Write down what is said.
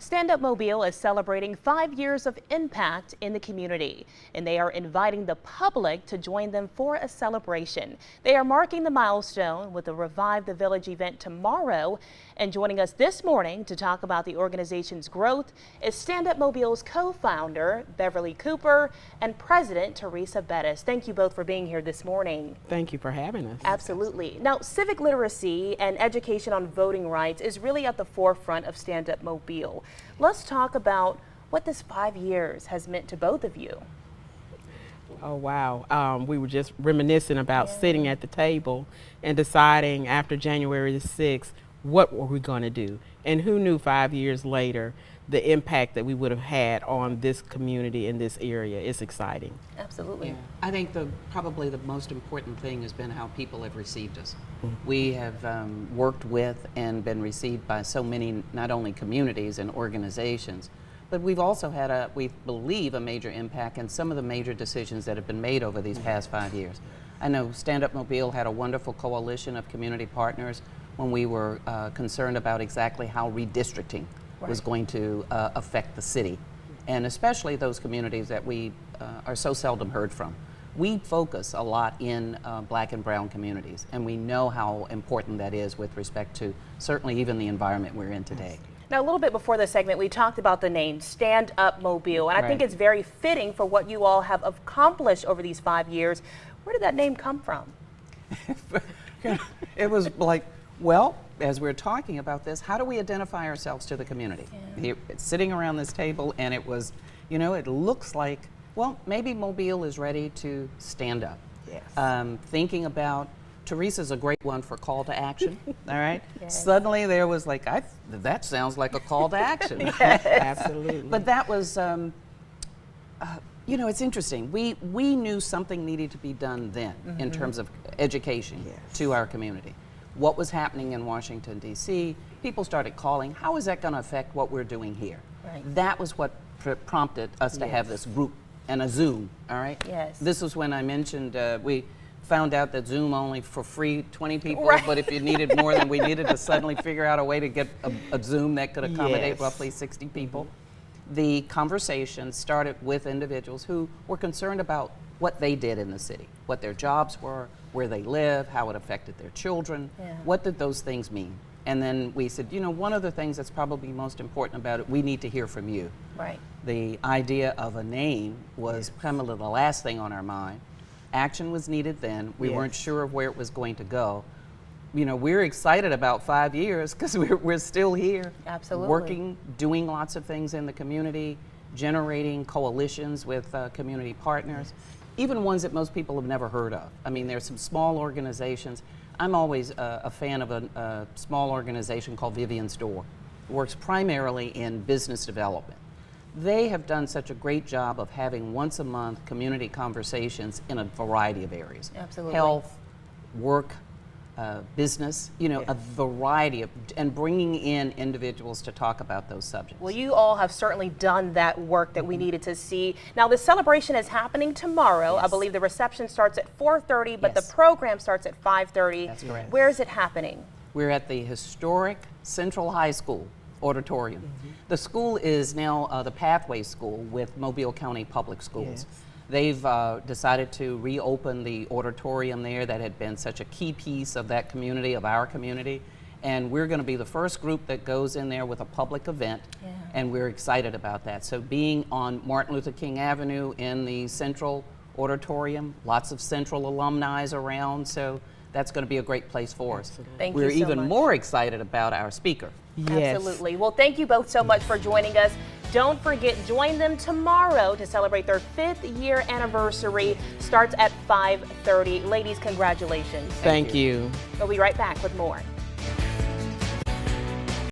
Stand Up Mobile is celebrating 5 years of impact in the community, and they are inviting the public to join them for a celebration. They are marking the milestone with a Revive the Village event tomorrow, and joining us this morning to talk about the organization's growth is Stand Up Mobile's co-founder, Beverly Cooper, and President Teresa Bettis. Thank you both for being here this morning. Thank you for having us. Absolutely. Now, civic literacy and education on voting rights is really at the forefront of Stand Up Mobile. Let's talk about what this 5 years has meant to both of you. Oh, wow. We were just reminiscing about sitting at the table and deciding after January the 6th, what were we going to do? And who knew 5 years later the impact that we would have had on this community in this area. It's exciting. Absolutely. Yeah. I think probably the most important thing has been how people have received us. We have worked with and been received by so many, not only communities and organizations, but we've also had we believe, a major impact in some of the major decisions that have been made over these past 5 years. I know Stand Up Mobile had a wonderful coalition of community partners when we were concerned about exactly how redistricting was going to affect the city, and especially those communities that we are so seldom heard from. We focus a lot in Black and brown communities, and we know how important that is with respect to certainly even the environment we're in today. Now, a little bit before the segment, we talked about the name Stand Up Mobile, and I think it's very fitting for what you all have accomplished over these 5 years. Where did that name come from? It was like, well, as we're talking about this, how do we identify ourselves to the community? Here, sitting around this table, and it was, you know, it looks like, well, maybe Mobile is ready to stand up. Yes. Thinking about, Teresa's a great one for call to action, all right? Yes. Suddenly there was like, that sounds like a call to action. Yes. Absolutely. But that was, you know, it's interesting. We knew something needed to be done then in terms of education to our community. What was happening in Washington, D.C., people started calling, how is that going to affect what we're doing here? Right. That was what prompted us to have this group and a Zoom, all right? Yes. This was when I mentioned we found out that Zoom only for free 20 people, but if you needed more than we needed to suddenly figure out a way to get a Zoom that could accommodate roughly 60 people. The conversation started with individuals who were concerned about what they did in the city, what their jobs were, where they live, how it affected their children. What did those things mean? And then we said, you know, one of the things that's probably most important about it, we need to hear from you. Right. The idea of a name was kind of the last thing on our mind. Action was needed then. We weren't sure of where it was going to go. You know, we're excited about 5 years because we're still here. Absolutely. Working, doing lots of things in the community, generating coalitions with community partners, even ones that most people have never heard of. I mean, there's some small organizations. I'm always a fan of a small organization called Vivian's Door. It works primarily in business development. They have done such a great job of having once a month community conversations in a variety of areas. Absolutely. Health, work, business, you know, a variety of, and bringing in individuals to talk about those subjects. Well, you all have certainly done that work that we needed to see. Now, the celebration is happening tomorrow. I believe the reception starts at 4:30, but the program starts at 5:30. That's correct. Where is it happening? We're at the historic Central High School Auditorium. The school is now the Pathway School with Mobile County Public Schools. They've decided to reopen the auditorium there that had been such a key piece of that community, of our community. And we're going to be the first group that goes in there with a public event, and we're excited about that. So being on Martin Luther King Avenue in the Central Auditorium, lots of Central alumni around, so that's going to be a great place for us. Thank you so much. We're even more excited about our speaker. Absolutely. Well, thank you both so much for joining us. Don't forget, join them tomorrow to celebrate their 5th year anniversary. Starts at 5:30. Ladies, congratulations. Thank you. We'll be right back with more.